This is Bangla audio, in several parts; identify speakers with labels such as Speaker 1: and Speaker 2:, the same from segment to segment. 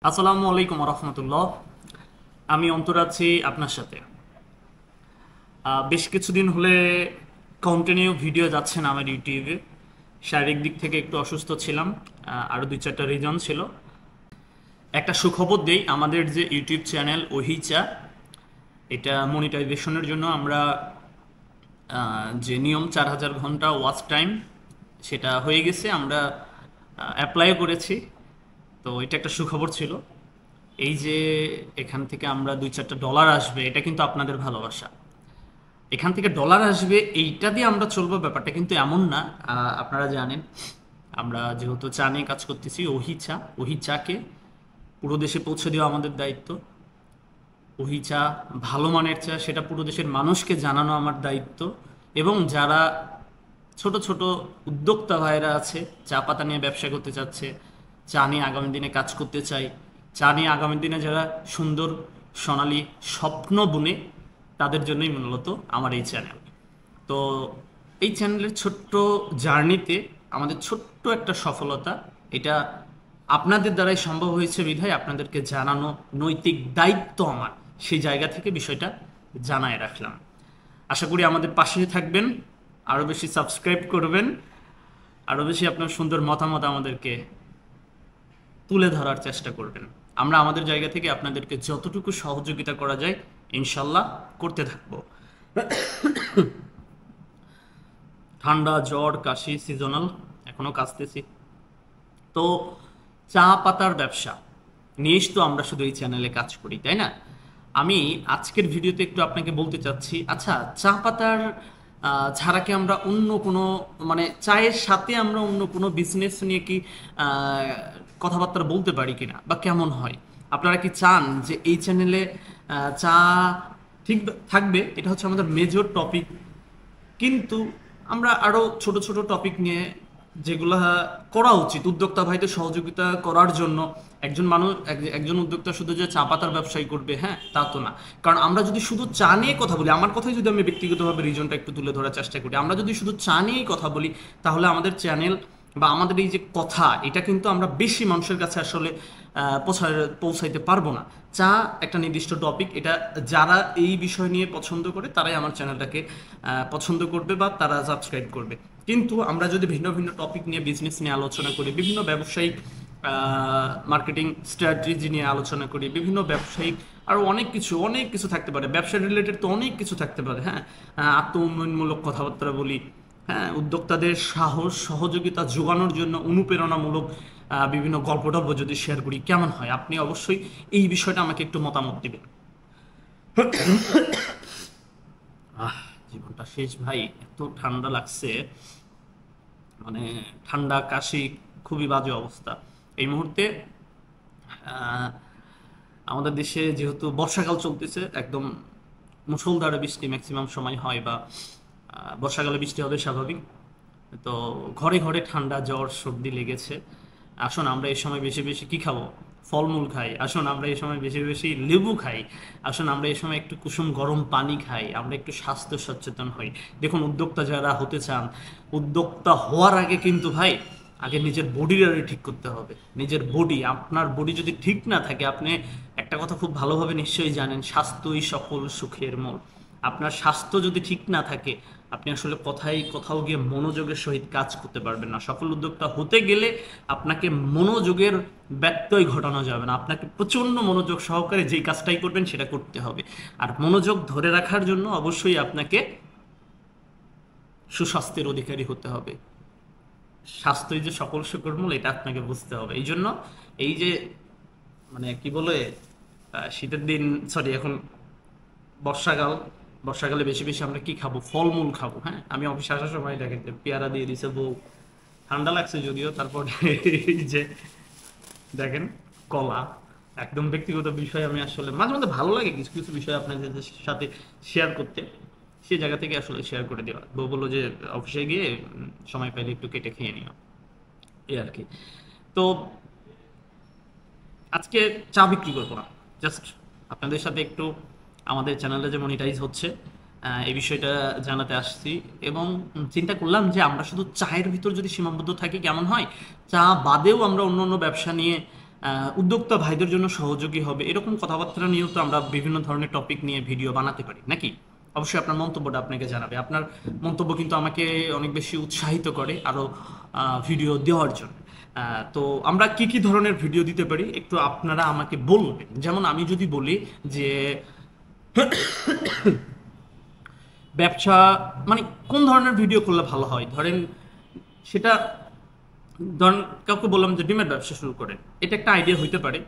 Speaker 1: আসসালামু আলাইকুম রহমতুল্লাহ। আমি অন্তর আছি আপনার সাথে। বেশ কিছুদিন হলে কন্টিনিউ ভিডিও যাচ্ছে না আমার ইউটিউবে। শারীরিক দিক থেকে একটু অসুস্থ ছিলাম, আরও দুই চারটা রিজন ছিল। একটা সুখবর দেই, আমাদের যে ইউটিউব চ্যানেল ওহিচা, এটা মনিটাইজেশনের জন্য আমরা যে নিয়ম 4000 ঘন্টা ওয়াচ টাইম, সেটা হয়ে গেছে। আমরা অ্যাপ্লাইও করেছি। তো এটা একটা সুখবর ছিল। এই যে এখান থেকে আমরা দুই চারটা ডলার আসবে, এটা কিন্তু আপনাদের ভালোবাসা। এখান থেকে ডলার আসবে এইটা দিয়ে আমরা চলবো, ব্যাপারটা কিন্তু এমন না। আপনারা জানেন, আমরা যেহেতু চা নিয়ে কাজ করতেছি, ওহি চাকে পুরো দেশে পৌঁছে দেওয়া আমাদের দায়িত্ব। ওহি চা ভালো মানের চা, সেটা পুরো দেশের মানুষকে জানানো আমার দায়িত্ব। এবং যারা ছোট ছোট উদ্যোক্তা ভাইরা আছে, চা পাতা নিয়ে ব্যবসা করতে চাচ্ছে, চা নিয়ে আগামী দিনে কাজ করতে চাই, চা নিয়ে আগামী দিনে যারা সুন্দর সোনালী স্বপ্ন বুনে, তাদের জন্যই মূলত আমার এই চ্যানেল। তো এই চ্যানেলের ছোট্ট জার্নিতে আমাদের ছোট্ট একটা সফলতা, এটা আপনাদের দ্বারাই সম্ভব হয়েছে বিধায় আপনাদেরকে জানানো নৈতিক দায়িত্ব আমার। সেই জায়গা থেকে বিষয়টা জানায় রাখলাম। আশা করি আমাদের পাশে থাকবেন, আরও বেশি সাবস্ক্রাইব করবেন, আরও বেশি আপনার সুন্দর মতামত আমাদেরকে তুলে ধরার চেষ্টা করবেন। আমরা আমাদের জায়গা থেকে আপনাদেরকে যতটুকু সহযোগিতা করা যায় ইনশাল্লাহ করতে থাকব। ঠান্ডা, জ্বর, কাশি সিজনাল, এখনও কাশতেছি। তো চা পাতার ব্যবসা নিয়েই তো আমরা শুধু এই চ্যানেলে কাজ করি, তাই না? আমি আজকের ভিডিওতে একটু আপনাকে বলতে চাচ্ছি, আচ্ছা, চা পাতার ছাড়া কি আমরা অন্য কোনো, মানে চায়ের সাথে আমরা অন্য কোনো বিজনেস নিয়ে কি কথাবার্তা বলতে পারি কিনা, বা কেমন হয়? আপনারা কি চান যে এই চ্যানেলে চা ঠিক থাকবে? এটা হচ্ছে আমাদের মেজর টপিক। কিন্তু আমরা আরো ছোট ছোট টপিক নিয়ে, যেগুলা করা উচিত উদ্যোক্তা ভাইদের সহযোগিতা করার জন্য। একজন মানুষ, একজন উদ্যোক্তা শুধু যে চা পাতার ব্যবসায়ী করবে, হ্যাঁ, তা তো না। কারণ আমরা যদি শুধু চা নিয়ে কথা বলি, আমার কথাই যদি আমি ব্যক্তিগতভাবে রিজনটা একটু তুলে ধরার চেষ্টা করি, আমরা যদি শুধু চা নিয়েই কথা বলি, তাহলে আমাদের চ্যানেল বা আমাদের এই যে কথা, এটা কিন্তু আমরা বেশি মানুষের কাছে আসলে পৌঁছাইতে পারবো না। চা একটা নির্দিষ্ট টপিক, এটা যারা এই বিষয় নিয়ে পছন্দ করে তারাই আমার চ্যানেলটাকে পছন্দ করবে বা তারা সাবস্ক্রাইব করবে। কিন্তু আমরা যদি ভিন্ন ভিন্ন টপিক নিয়ে, বিজনেস নিয়ে আলোচনা করি, বিভিন্ন ব্যবসায়িক মার্কেটিং স্ট্র্যাটেজি নিয়ে আলোচনা করি, বিভিন্ন ব্যবসায়িক আরও অনেক কিছু থাকতে পারে, ব্যবসা রিলেটেড তো অনেক কিছু থাকতে পারে, হ্যাঁ, আত্ম উন্নয়নমূলক কথাবার্তা বলি, হ্যাঁ, উদ্যোক্তাদের সাহস সহযোগিতা যোগানোর জন্য অনুপ্রেরণামূলক বিভিন্ন গল্প টল্প যদি শেয়ার করি, কেমন হয়? আপনি অবশ্যই এই বিষয়টা আমাকে একটু মতামত দিবেন। জীবনটা শেষ ভাই, এত ঠান্ডা লাগছে, মানে ঠান্ডা, কাশি, খুবই বাজে অবস্থা এই মুহূর্তে। আহ, আমাদের দেশে যেহেতু বর্ষাকাল চলতেছে, একদম মুষলধারে বৃষ্টি ম্যাক্সিমাম সময় হয়, বা বর্ষাকালে বৃষ্টি হবে স্বাভাবিক। তো ঘরে ঘরে ঠান্ডা, জ্বর, সর্দি লেগেছে। আসুন আমরা এই সময় বেশি বেশি কি খাবো, ফলমূল খাই। আসুন আমরা এই সময় বেশি বেশি লেবু খাই। আসুন আমরা এই সময় একটু কুসুম গরম পানি খাই, আমরা একটু স্বাস্থ্য সচেতন হই। দেখুন, উদ্যোক্তা যারা হতে চান, উদ্যোক্তা হওয়ার আগে কিন্তু ভাই, আগে নিজের বডিটা ঠিক করতে হবে। নিজের বডি, আপনার বডি যদি ঠিক না থাকে, আপনি একটা কথা খুব ভালোভাবে নিশ্চয়ই জানেন, স্বাস্থ্যই সকল সুখের মূল। আপনার স্বাস্থ্য যদি ঠিক না থাকে, আপনি আসলে কোথাও গিয়ে মনোযোগের সহিত কাজ করতে পারবেন না। সফল উদ্যোক্তা হতে গেলে আপনাকে মনোযোগের ব্যত্যয় ঘটানো যাবে না। আপনাকে প্রচণ্ড মনোযোগ সহকারে যেই কাজটাই করবেন সেটা করতে হবে। আর মনোযোগ ধরে রাখার জন্য অবশ্যই আপনাকে সুস্বাস্থ্যের অধিকারী হতে হবে। স্বাস্থ্যই যে সকল সুখের মূল, এটা আপনাকে বুঝতে হবে। এই জন্য এই যে, মানে কি বলে, শীতের দিন, সরি, এখন বর্ষাকাল, বর্ষাকালে বেশি বেশি আমরা কি খাবো, ফলমূল খাবো। হ্যাঁ, আমি অফিসে আসার সময় দেখেন যে পেয়ারা দিয়ে দিছে বউ। ঠান্ডা লাগছে যদিও, তারপর এই যে দেখেন, কলা। একদম ব্যক্তিগত বিষয়, আমি আসলে মাঝে মধ্যে ভালো লাগে কিছু কিছু বিষয় আপনাদের সাথে শেয়ার করতে, সেই জায়গা থেকে আসলে শেয়ার করে দেওয়া। বউ বললো যে অফিসে গিয়ে সময় পাইলে একটু কেটে খেয়ে নিও, এই আর কি। তো আজকে চা বিক্রি করবো না, জাস্ট আপনাদের সাথে একটু আমাদের চ্যানেলে যে মনিটাইজ হচ্ছে এই বিষয়টা জানাতে আসছি। এবং চিন্তা করলাম যে আমরা শুধু চায়ের ভিতর যদি সীমাবদ্ধ থাকি কেমন হয়, চা বাদেও আমরা অন্য অন্য ব্যবসা নিয়ে উদ্যোক্তা ভাইদের জন্য সহযোগী হবে, এরকম কথাবার্তা নিয়েও তো আমরা বিভিন্ন ধরনের টপিক নিয়ে ভিডিও বানাতে পারি নাকি? অবশ্যই আপনার মন্তব্যটা আপনাকে জানাবে। আপনার মন্তব্য কিন্তু আমাকে অনেক বেশি উৎসাহিত করে আরও ভিডিও দেওয়ার জন্য। তো আমরা কি কি ধরনের ভিডিও দিতে পারি একটু আপনারা আমাকে বলবেন। যেমন আমি যদি বলি যে ব্যবসা মানে কোন ধরনের ভিডিও করলে ভালো হয়, ধরেন সেটা, ধরেন কাউকে বললাম যে ডিমের ব্যবসা শুরু করেন, এটা একটা আইডিয়া হইতে পারে।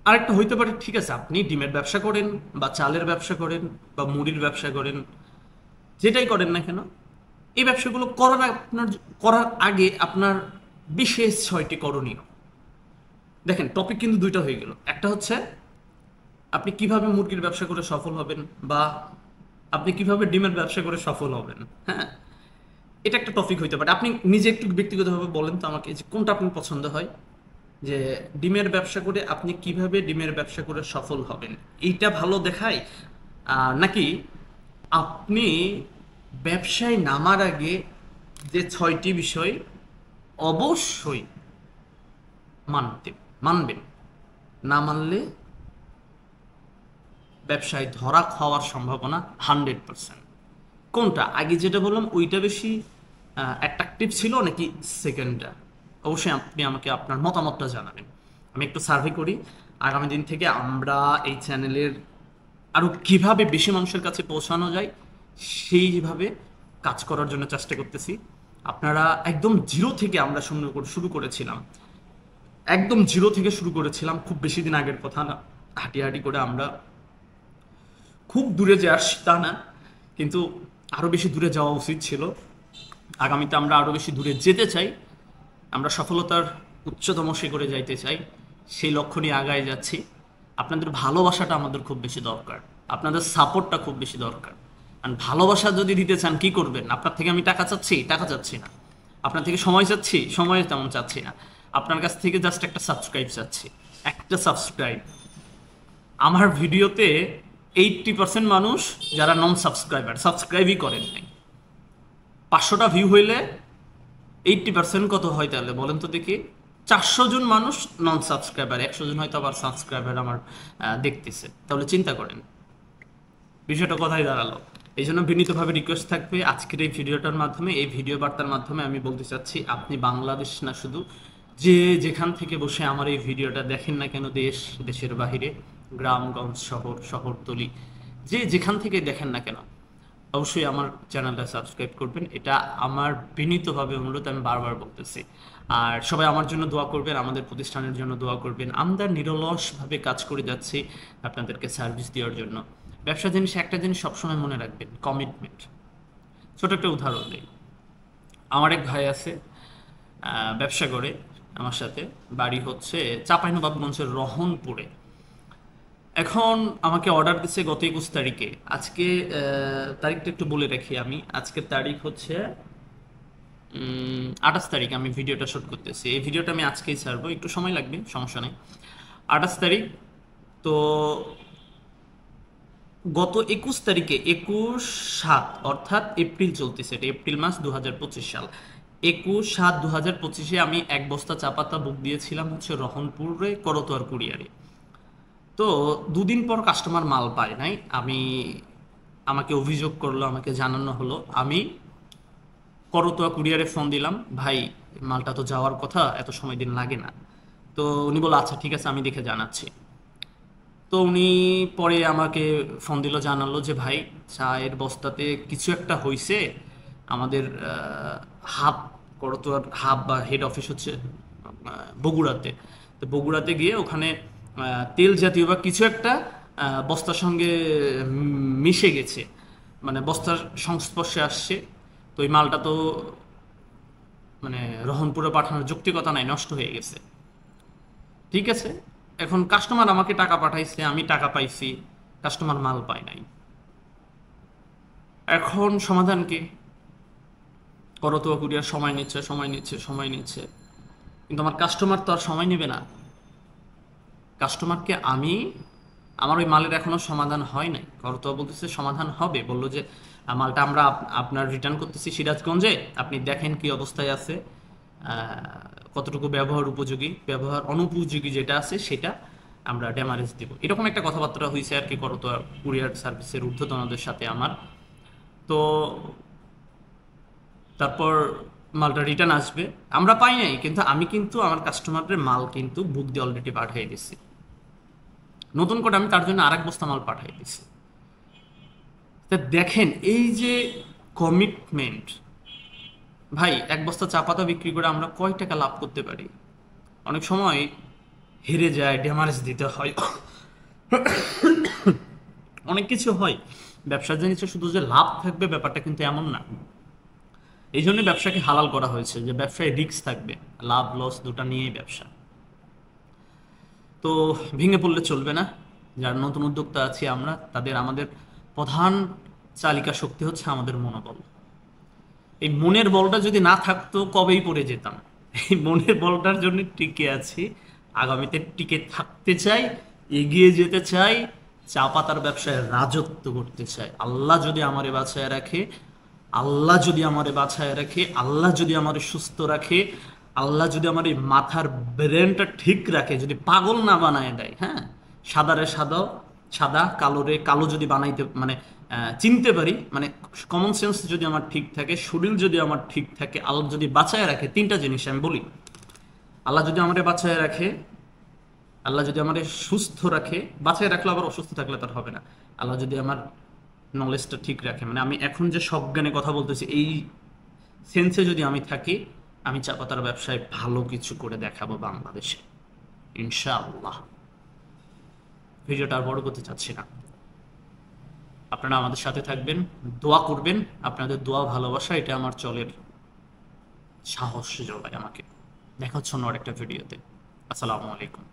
Speaker 1: আরেকটা হইতে পারে, ঠিক আছে আপনি ডিমের ব্যবসা করেন বা চালের ব্যবসা করেন বা মুড়ির ব্যবসা করেন, যেটাই করেন না কেন, এই ব্যবসাগুলো করার আগে আপনার বিশেষ 6টি করণীয়। দেখেন টপিক কিন্তু দুইটা হয়ে গেল, একটা হচ্ছে আপনি কিভাবে মুরগির ব্যবসা করে সফল হবেন বা আপনি কিভাবে ডিমের ব্যবসা করে সফল হবেন। হ্যাঁ, এটা একটা টপিক হইতে পারে। আপনি নিজে একটু ব্যক্তিগতভাবে বলেন তো আমাকে যে কোনটা আপনার পছন্দ হয়, যে ডিমের ব্যবসা করে আপনি কিভাবে ডিমের ব্যবসা করে সফল হবেন, এইটা ভালো দেখায়, নাকি আপনি ব্যবসায় নামার আগে যে 6টি বিষয় অবশ্যই মানবেন, না মানলে ব্যবসায় ধরা খাওয়ার সম্ভাবনা 100%। কোনটা আগে যেটা বললাম ওইটা বেশি অ্যাট্রাকটিভ ছিল নাকি সেকেন্ডটা? অবশ্যই আপনি আমাকে আপনার মতামতটা জানাবেন। আমি একটু সার্ভে করি, আগামী দিন থেকে আমরা এই চ্যানেলের আরও কিভাবে বেশি মানুষের কাছে পৌঁছানো যায় সেইভাবে কাজ করার জন্য চেষ্টা করতেছি। আপনারা একদম জিরো থেকে আমরা শুরু করেছিলাম, একদম জিরো থেকে শুরু করেছিলাম, খুব বেশি দিন আগের কথা না। হাঁটি করে আমরা খুব দূরে যে আসছি তা না, কিন্তু আরও বেশি দূরে যাওয়া উচিত ছিল। আগামীতে আমরা আরও বেশি দূরে যেতে চাই, আমরা সফলতার উচ্চতম শিখরে যাইতে চাই, সেই লক্ষ্য নিয়ে আগায় যাচ্ছি। আপনাদের ভালোবাসাটা আমাদের খুব বেশি দরকার, আপনাদের সাপোর্টটা খুব বেশি দরকার। আর ভালোবাসা যদি দিতে চান কি করবেন? আপনার থেকে আমি টাকা চাচ্ছি না। আপনার থেকে সময় চাচ্ছি, সময় তেমন চাচ্ছি না। আপনার কাছ থেকে জাস্ট একটা সাবস্ক্রাইব চাচ্ছি, একটা সাবস্ক্রাইব। আমার ভিডিওতে 80% মানুষ যারা নন সাবস্ক্রাইবই করেন নাই। 500টা ভিউ হইলে 80% কত হয় তাহলে বলেন তো দেখি? 400 জন মানুষ নন সাবস্ক্রাইবার, 100 জন হয়তো আবার সাবস্ক্রাইবার আমার দেখতেছে। তাহলে চিন্তা করেন বিষয়টা কোথায় দাঁড়ালো। এই জন্য বিনীতভাবে রিকোয়েস্ট থাকবে, আজকের এই ভিডিওটার মাধ্যমে, এই ভিডিও বার্তার মাধ্যমে আমি বলতে চাচ্ছি, আপনি বাংলাদেশ না শুধু, যে যেখান থেকে বসে আমার এই ভিডিওটা দেখেন না কেন, দেশের বাহিরে, গ্রামগঞ্জ, শহরতলি, যে যেখান থেকে দেখেন না কেন, অবশ্যই আমার চ্যানেলটা সাবস্ক্রাইব করবেন। এটা আমার বিনীতভাবে অনুরোধ, আমি বারবার বলতেছি। আর সবাই আমার জন্য দোয়া করবেন, আমাদের প্রতিষ্ঠানের জন্য দোয়া করবেন। আমরা নিরলসভাবে কাজ করে যাচ্ছি আপনাদেরকে সার্ভিস দেওয়ার জন্য। ব্যবসা একটা জিনিস সবসময় মনে রাখবেন, কমিটমেন্ট। ছোট একটা উদাহরণ দিই, আমার এক ভাই আছে, ব্যবসা করে আমার সাথে, বাড়ি হচ্ছে চাঁপাইনবাবগঞ্জের রহনপুরে। এখন আমাকে অর্ডার দিচ্ছে গত 21 তারিখে। আজকে তারিখটা একটু বলে রাখি আমি, আজকের তারিখ হচ্ছে 28 তারিখ। আমি ভিডিওটা শুট করতেছি, এই ভিডিওটা আমি আজকেই ছাড়বো, একটু সময় লাগবে, সমস্যা নেই। 28 তারিখ তো গত 21 তারিখে, 21/7 অর্থাৎ এপ্রিল চলতেছে, এটা এপ্রিল মাস 2025 সাল, 21/7/2025 আমি 1 বস্তা চা পাতা বুক দিয়েছিলাম হচ্ছে রহনপুরে করতোয়ার কুরিয়ারে। তো দুদিন পর কাস্টমার মাল পায় নাই, আমাকে অভিযোগ করলো, আমাকে জানানো হলো। আমি করতোয়া কুরিয়ারে ফোন দিলাম, ভাই মালটা তো যাওয়ার কথা, এত সময় দিন লাগে না। তো উনি বলল আচ্ছা ঠিক আছে, আমি দেখে জানাচ্ছি। তো উনি পরে আমাকে ফোন দিল, জানালো যে ভাই চায়ের বস্তাতে কিছু একটা হইছে, আমাদের হাব, করতোয়ার হাব বা হেড অফিস হচ্ছে বগুড়াতে। তো বগুড়াতে গিয়ে ওখানে তেল জাতীয় বা কিছু একটা বস্তার সঙ্গে মিশে গেছে, মানে বস্তার সংস্পর্শে আসছে। তো ওই মালটা তো মানে রহনপুরে পাঠানোর যৌক্তিকতা নাই, নষ্ট হয়ে গেছে। ঠিক আছে, এখন কাস্টমার আমাকে টাকা পাঠাইছে, আমি টাকা পাইছি, কাস্টমার মাল পায় নাই। এখন সমাধান কি? করতোয়া কুরিয়ার সময় নিচ্ছে, কিন্তু আমার কাস্টমার তো আর সময় নেবে না। কাস্টমারকে আমার ওই মালের এখনো সমাধান হয় নাই, করতোয়া বলতেছে সমাধান হবে, বললো যে মালটা আমরা আপনার রিটার্ন করতেছি সিরাজগঞ্জে, আপনি দেখেন কি অবস্থায় আছে, কতটুকু ব্যবহার উপযোগী, ব্যবহার অনুপযোগী যেটা আছে সেটা আমরা ড্যামারেজ দিব। এরকম একটা কথাবার্তা হয়েছে আর কি করতোয়া কুরিয়ার সার্ভিসের ঊর্ধ্বতনদের সাথে আমার। তো তারপর মালটা রিটার্ন আসবে, আমরা পাই নাই, কিন্তু আমি কিন্তু আমার কাস্টমারদের মাল কিন্তু বুক দিয়ে অলরেডি পাঠিয়ে দিচ্ছি। নতুন করে আমি তার জন্য আরেক বস্তা মাল পাঠিয়ে দিচ্ছি। তা দেখেন এই যে কমিটমেন্ট, ভাই এক বস্তা চা পাতা বিক্রি করে আমরা কয় টাকা লাভ করতে পারি? অনেক সময় হেরে যায়, ড্যামারেজ দিতে হয়, অনেক কিছু হয়। ব্যবসার জিনিসে শুধু যে লাভ থাকবে ব্যাপারটা কিন্তু এমন না। এই জন্য ব্যবসাকে হালাল করা হয়েছে, যে ব্যবসায় রিস্ক থাকবে, লাভ লস দুটা নিয়েই ব্যবসা। তো ভেঙে পড়লে চলবে না। যারা নতুন উদ্যোক্তা আছি আমরা, তাদের আমাদের প্রধান চালিকা শক্তি হচ্ছে আমাদের মনোবল। এই মনের বলটা যদি না থাকতো কবেই পড়ে যেতাম। এই মনের বলটার জন্য টিকে আছি, আগামীতে টিকে থাকতে চাই, এগিয়ে যেতে চাই, চা পাতার ব্যবসায় রাজত্ব করতে চাই। আল্লাহ যদি আমারে বাঁচায় রাখে, আল্লাহ যদি আমারে বাঁচায় রাখে, আল্লাহ যদি আমারে সুস্থ রাখে, আল্লাহ যদি আমার এই মাথার ব্রেনটা ঠিক রাখে, যদি পাগল না বানায় দেয়, হ্যাঁ, সাদারে সাদা, সাদা কালোরে কালো যদি বানাইতে মানে চিনতে পারি, মানে কমন সেন্স যদি আমার ঠিক থাকে, শরীর যদি আমার ঠিক থাকে, আল্লাহ যদি বাঁচায় রাখে, তিনটা জিনিস আমি বলি। আল্লাহ যদি আমারে বাঁচায় রাখে, আল্লাহ যদি আমারে সুস্থ রাখে, বাঁচায় রাখলে আবার অসুস্থ থাকলে তার হবে না। আল্লাহ যদি আমার নলেজটা ঠিক রাখে, মানে আমি এখন যে সজ্ঞানে কথা বলতেছি এই সেন্সে যদি আমি থাকি, আমি চা পাতার ব্যবসায় ভালো কিছু করে দেখাবো বাংলাদেশে, ইনশাআল্লাহ। ভিডিওটা আর বড় করতে চাচ্ছি না, আপনারা আমাদের সাথে থাকবেন, দোয়া করবেন। আপনাদের দোয়া ভালোবাসা এটা আমার চলের সাহস যোগায় আমাকে। দেখা হচ্ছে অন্য আরেকটা ভিডিওতে। আসসালামু আলাইকুম।